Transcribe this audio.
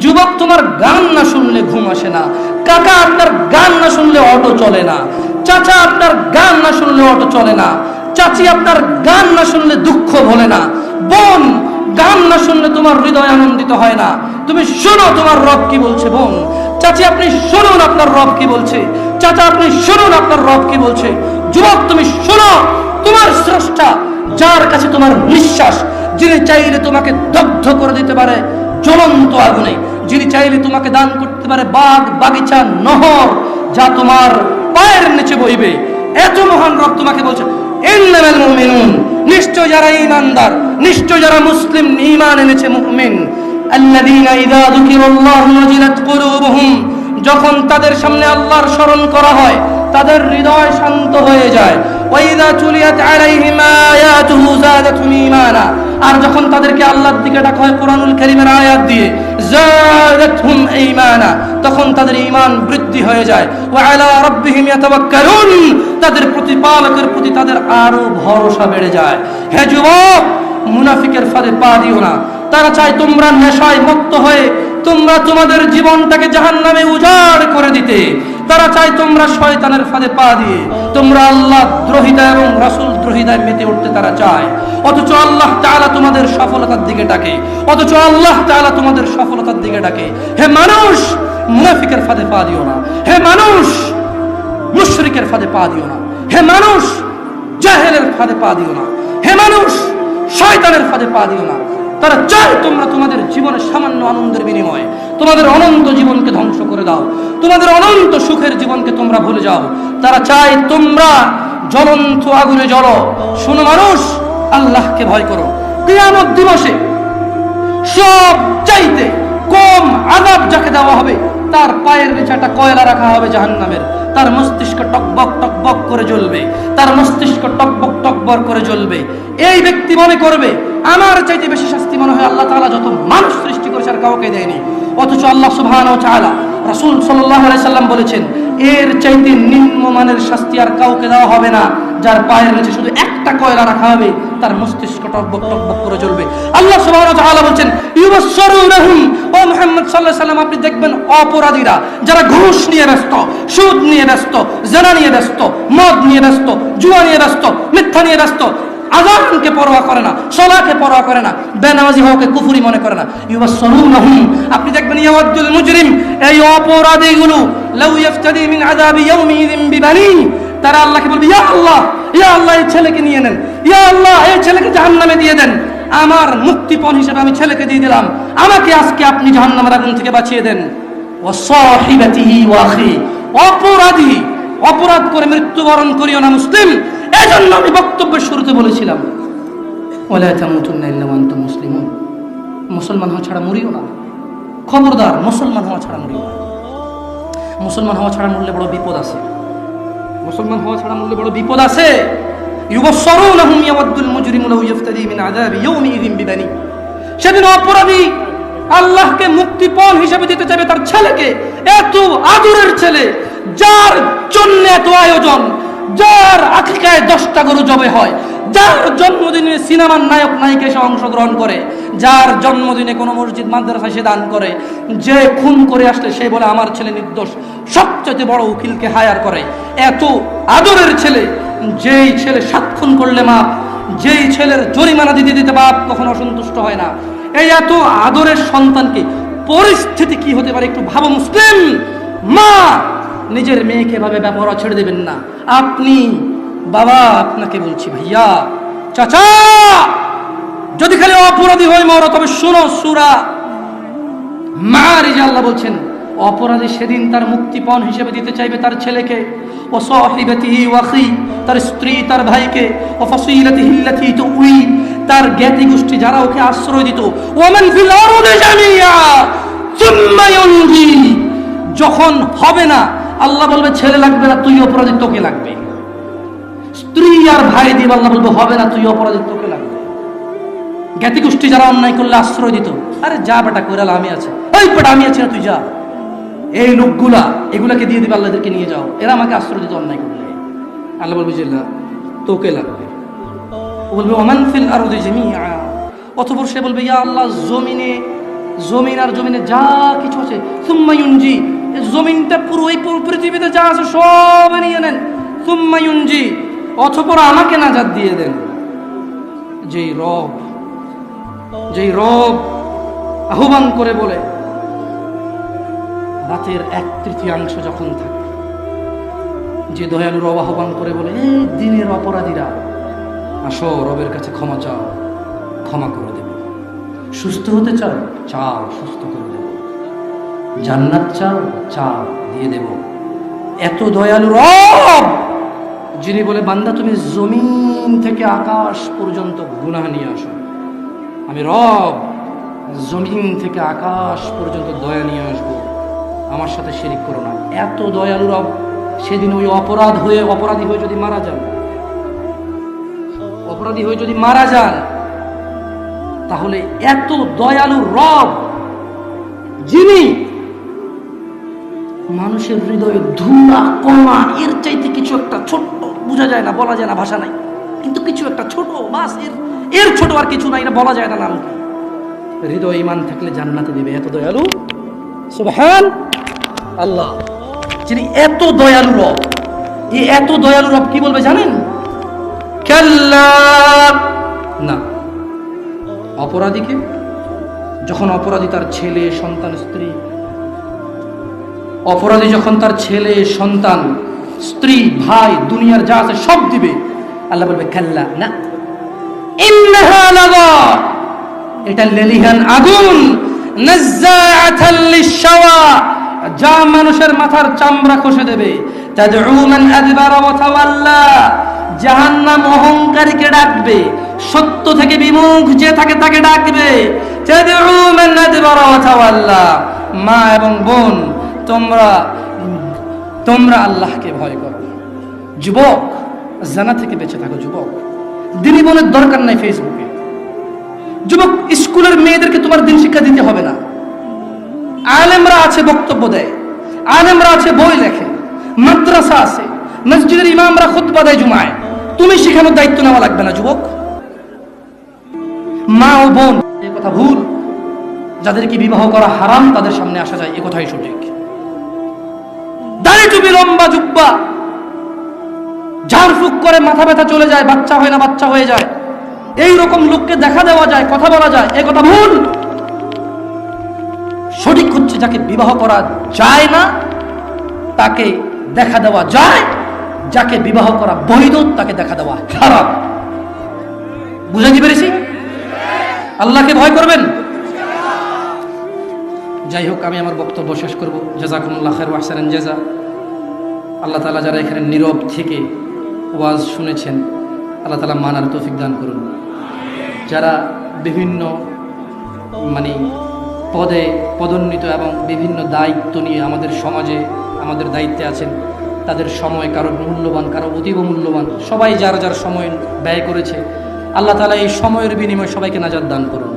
যুবক, তোমার গান না শুনলে ঘুম আসে না। কাকা, আপনার গান না শুনলে অটো চলে না। চাচা, আপনার গান না শুনলে অটো চলে না। চাচি, আপনার গান না শুনলে দুঃখ ভোলে না। বোন, গান না শুনলে তোমার হৃদয় আনন্দিত হয় না। তুমি শোনো তোমার রব কি বলছে। বোন, চাচি, আপনি শুনুন আপনার রব কি বলছে। চাচা, আপনি শুনুন আপনার রব কি বলছে। যুবক, তুমি শোনো তোমার স্রষ্টা, যার কাছে তোমার নিঃশ্বাস, যিনি চাইলে তোমাকে দগ্ধ করে দিতে পারে জ্বলন্ত আগুনে, যিনি চাইলে তোমাকে দান করতে পারে বাগ বাগিচা নহর, যা তোমার পায়ের নিচে বইবে। এত মহান রব তোমাকে বলছে, ইন্নামাল মুমিনুন, নিশ্চয় যারা ঈমানদার, নিশ্চয় যারা মুসলিম ঈমান এনেছে, মুমিন, আল্লাযীনা ইযা যুকিরাল্লাহু ওয়াজিলাত কুলুবুহুম, যখন তাদের সামনে আল্লাহর স্মরণ করা হয় তাদের হৃদয় শান্ত হয়ে যায়। ওয়া ইযা তুলিয়াত আলাইহিম আয়াতুহু যাদাতুহুম ঈমানা, আর যখন তাদেরকে আল্লাহর দিকে ডাকা হয় কোরআনুল কারীমের আয়াত দিয়ে, যাদাতুহুম ঈমানা, তখন তাদের ঈমান বৃদ্ধি হয়ে যায়। ওয়া আলা রাব্বিহিম ইয়াতাওয়াক্কালুন, তাদের প্রতিপালকের প্রতি তাদের আরো ভরসা বেড়ে যায়। হে যুবক, মুনাফিকের ফাঁদে পা দিও না। তারা চায় তোমরা নেশায় মত্ত হয়ে তোমরা তোমাদের জীবনটাকে জাহান্নামে উজাড় করে দিতে। তারা চায় তোমরা শয়তানের ফাঁদে পা দিয়ে তোমরা আল্লাহ দ্রোহিতা এবং রাসূল দ্রোহিতায় মেতে উঠতে তারা চায়। অথচ আল্লাহ তাআলা তোমাদের সফলতার দিকে ডাকে, অথচ আল্লাহ তাআলা তোমাদের সফলতার দিকে ডাকে। হে মানুষ, মুনাফিকের ফাঁদে পা দিও না। হে মানুষ, মুশরিকের ফাঁদে পা দিও না। হে মানুষ, জাহেলের ফাঁদে পা দিও না। হে মানুষ, শয়তানের ফাঁদে পা দিও না। তারা চায় তোমরা তোমাদের জীবনের সামান্য আনন্দের বিনিময়ে তোমাদের অনন্ত জীবনকে ধ্বংস করে দাও, তোমাদের অনন্ত সুখের জীবনকে তোমরা ভুলে যাও। তারা চায় তোমরা জ্বলন্ত আগুনে জ্বলো। শোনো মানুষ, আল্লাহকে ভয় করো। কিয়ামত দিবসে সব চাইতে কম আযাব যাকে দেওয়া হবে, তার পায়ের নিচে একটা কয়লা রাখা হবে জাহান্নামের। তার মস্তিষ্ক টকবক টকবক করে জ্বলবে, তার মস্তিষ্ক টকবক টকবক করে জ্বলবে। এই ব্যক্তি মনে করবে আমার চাইতে বেশি শাস্তি মনে হয় আল্লাহ তাআলা যত মানুষ সৃষ্টি করেছে আর কাউকে দেয়নি। অথচ আল্লাহ সুবহানাহু ওয়া তাআলা, রাসূল সাল্লাল্লাহু আলাইহি সাল্লাম বলেছেন, এর চাইতে নিম্নমানের শাস্তি আর কাউকে দেওয়া হবে না, যার পায়ের নিচে শুধু একটা কয়লা রাখা হবে, তার মস্তিষ্ক টকবক টকবক করে জ্বলবে। আল্লাহ সুবহানাহু ওয়া তাআলা বলেন, ইউবাসসিরুনহুম, ও মুহাম্মদ সাল্লাল্লাহু আলাইহি সাল্লাম, আপনি দেখবেন অপরাধীরা যারা ঘুষ নিয়ে ব্যস্ত, সুদ নিয়ে ব্যস্ত, জিনা নিয়ে ব্যস্ত, মদ নিয়ে ব্যস্ত, জুয়া নিয়ে ব্যস্ত, মিথ্যা নিয়ে ব্যস্ত, আযানকে পরোয়া করে না, সালাতকে পরোয়া করে না, বেনামাজি হওয়াকে কুফরি মনে করে না। ইউবাসসিরুনহুম, আপনি দেখবেন ইয়াওয়াদুল মুজরিম, এই অপরাধীগুলো লাউ ইফতাদি মিন আযাবি ইয়াউমিযিন বিবানি, তারা আল্লাহকে বলবে, ইয়া আল্লাহ, ইয়া আল্লাহ, এই ছেলেকে নিয়ে নেন, ইয়া আল্লাহ, এই ছেলেকে জাহান্নামে দিয়ে দেন। আমার মুক্তিপণ হিসেবে আমি ছেলেকে দিয়ে দিলাম, আমাকে আজকে আপনি জাহান্নামের আগুন থেকে বাঁচিয়ে দেন। ওয়া সাহিবাতিহি ওয়া আখি, অপরাধী, অপরাধ করে মৃত্যুবরণ করিও না মুসলিম। এজন্য আমি বক্তব্যের শুরুতে বলেছিলাম, ওয়ালা তামুতুন্না ইল্লা ওয়া আনতুম মুসলিমুন, মুসলমান হওয়া ছাড়া মরিও না। খবরদার, মুসলমান হওয়া ছাড়া মরিও না। মুসলমান হওয়া ছাড়া মরলে বড় বিপদ আছে। মুসলমান হওয়া ছাড়া মরলে বড় বিপদ আছে। ইউবাসসিরুনহুম ইয়াওয়াদুল মুজরিমু লাউ ইফতাদি মিন আযাবি ইয়াউমিযিন বিবানি, সেদিন অপরাধী আল্লাহকে মুক্তিপণ হিসেবে দিতে চাইবে তার ছেলেকে, এত আদরের ছেলে, যার জন্য এত আয়োজন, যার আকিকায় 10টা গরু জবে হয়, যার জন্মদিনে সিনেমার নায়ক নায়িকা এসে অংশগ্রহণ করে, যার জন্মদিনে কোনো মসজিদ মাদ্রাসায় সে দান করে, যে খুন করে আসলে সে বলে আমার ছেলে নির্দোষ, সবচেয়ে বড় উকিলকে হায়ার করে। এত আদরের ছেলে, যেই ছেলে 7 খুন করলে মাপ, যেই ছেলের জরিমানা দিতে দিতে বাপ কখনো অসন্তুষ্ট হয় না, এই এত আদরের সন্তানকে পরিস্থিতি কি হতে পারে একটু ভাবো মুসলিম। মা নিজের মেয়েকে ভাবে ব্যাপার ছেড়ে দেবেন না। আপনি বাবা, আপনাকে বলছি ভাইয়া, চাচা, যদি খালি অপরাধী হয়ে মরো তবে শোনো, সূরা মাআরিজে আল্লাহ বলছেন, অপরাধী সেদিন তার মুক্তিপণ হিসেবে দিতে চাইবে তার ছেলেকে, ও সাহিবাতিহি ওয়া আখি, তার স্ত্রী, তার ভাইকে, ও ফাসিলাতিহি আল্লাতী তুই, তার জ্ঞাতি গোষ্ঠী যারা ওকে আশ্রয় দিত, ওয়ামান ফিল আরদি জামিয়া সুম্মা ইউনজি, যখন হবে না আল্লাহ বলবে ছেলে লাগবে না, তুই অপরাধী, তোকে লাগবে। স্ত্রী আর ভাই দিয়ে আল্লাহ বলবে হবে না, তুই অপরাধী, তোকে লাগবে। জ্ঞাতি গোষ্ঠী যারা অন্যায় করলে আশ্রয় দিত, আরে যা বেটা কইরাল, আমি আছে, ওই বেটা আমি আছি না, তুই যা। এই লোকগুলা এগুলাকে দিয়ে দিবে, আল্লাহদেরকে নিয়ে যাও, এরা আমাকে আশ্রয় দিত অন্যায় করলে। আল্লাহ বলবে যে না, তোকে লাগবে। ও বলবে ওমান ফিল আরদি জামিআ, অতঃপর সে বলবে ইয়া আল্লাহ, জমিনে জমিন আর জমিনে যা কিছু আছে, সুম্মা ইউনজি, জমিনটা পুরো এই পৃথিবীতে যা আছে সব নিয়ে নেন, সুম্মা ইউনজি, অতঃপর আমাকে নাজাত দিয়ে দেন। যেই রব আহ্বান করে বলে, রাতের 1/3 যখন থাকে, যে দয়ালু রব আহ্বান করে বলে, এই দিনের অপরাধীরা আসো রবের কাছে ক্ষমা চাও, ক্ষমা করে দেব। সুস্থ হতে চাও, চাও, সুস্থ করে দেব। জান্নাত চাও, চাও, দিয়ে দেব। এত দয়ালু রব, যিনি বলে, বান্দা তুমি জমিন থেকে আকাশ পর্যন্ত গুনাহ নিয়ে আসো, আমি রব জমিন থেকে আকাশ পর্যন্ত দয়া নিয়ে আসবো, আমার সাথে শিরিক করো না। এত দয়ালু রব, সেদিন ওই অপরাধী হয়ে যদি মারা যান, তাহলে এত দয়ালু রব, যিনি মানুষের হৃদয়ে ধুলা কণা এর চাইতে কিছু একটা ছোট্ট, বোঝা যায় না, বলা যায় না, ভাষা নাই, কিন্তু কিছু একটা ছোট, বাস এর ছোট আর কিছু নাই, না বলা যায় না নাম কি। হৃদয় ঈমান থাকলে জান্নাতে দিবে, এত দয়ালু সুবহান আল্লাহ, যিনি এত দয়ালু রব। এই এত দয়ালু রব কি বলবে জানেন? কাল্লা, না। অপরাধীকে যখন অপরাধী তার ছেলে সন্তান স্ত্রী, অপরাধী যখন তার ছেলে সন্তান স্ত্রী ভাই দুনিয়ার যা আছে সব দিবে, আল্লাহ বলবে কাল্লা, না, ইন্নাহা লাযা, এটা লেলিহান আগুন, নাযাআতাল লিশাওয়া, যা মানুষের মাথার চামড়া খসে দেবে। তাদউ মান আদবারা ওয়া তাওয়াল্লা, জাহান্নাম অহংকারীকে ডাকবে, সত্য থেকে বিমুখ যে থাকে তাকে ডাকবে। তাদউ মান আদবারা ওয়া তাওয়াল্লা, মা এবং বোন, তোমরা আল্লাহকে ভয় করো। যুবক, জানা থেকে বেঁচে থাকো। যুবক, দিনী বোনের দরকার নাই ফেসবুকে। যুবক, স্কুলের মেয়েদেরকে তোমার দিন শিক্ষা দিতে হবে না। আলেমরা আছে, বক্তব্য দেয়, আলেমরা আছে, বই লেখে, মাদ্রাসা আছে, মসজিদের ইমামরা খুতবা দেয় জুমায়, তুমি শেখানোর দায়িত্ব নেওয়া লাগবে না। যুবক, মা ও বোন, এই কথা ভুল। যাদেরকে বিবাহ করা হারাম তাদের সামনে আসা যায়, এ কথাই সঠিক। দাড়ি টুপি, লম্বা জুব্বা, ঝাড়ফুঁক করে মাথা ব্যথা চলে যায়, বাচ্চা হয় না, বাচ্চা হয়ে যায়, এই রকম লোককে দেখা দেওয়া যায়, কথা বলা যায়, এ কথা ভুল। সঠিক হচ্ছে যাকে বিবাহ করা যায় না তাকে দেখা দেওয়া যায়, যাকে বিবাহ করা বৈধ তাকে দেখা দেওয়া হারাম। বুঝাতে পেরেছি? আল্লাহকে ভয় করবেন। যাই হোক, আমি আমার বক্তব্য শেষ করব। জাযাকুমুল্লাহ খায়র ওয়া আহসানান জাযা। আল্লাহ তাআলা যারা এখানে নীরব থেকে ওয়াজ শুনেছেন, আল্লাহ তাআলা মানার তৌফিক দান করুন। যারা বিভিন্ন পদে পদোন্নীত এবং বিভিন্ন দায়িত্ব নিয়ে আমাদের সমাজে আমাদের দায়িত্বে আছেন, তাদের সময় কারো মূল্যবান, কারো অতীব মূল্যবান, সবাই যার যার সময় ব্যয় করেছে, আল্লাহ তাআলা এই সময়ের বিনিময়ে সবাইকে নাজাত দান করুন।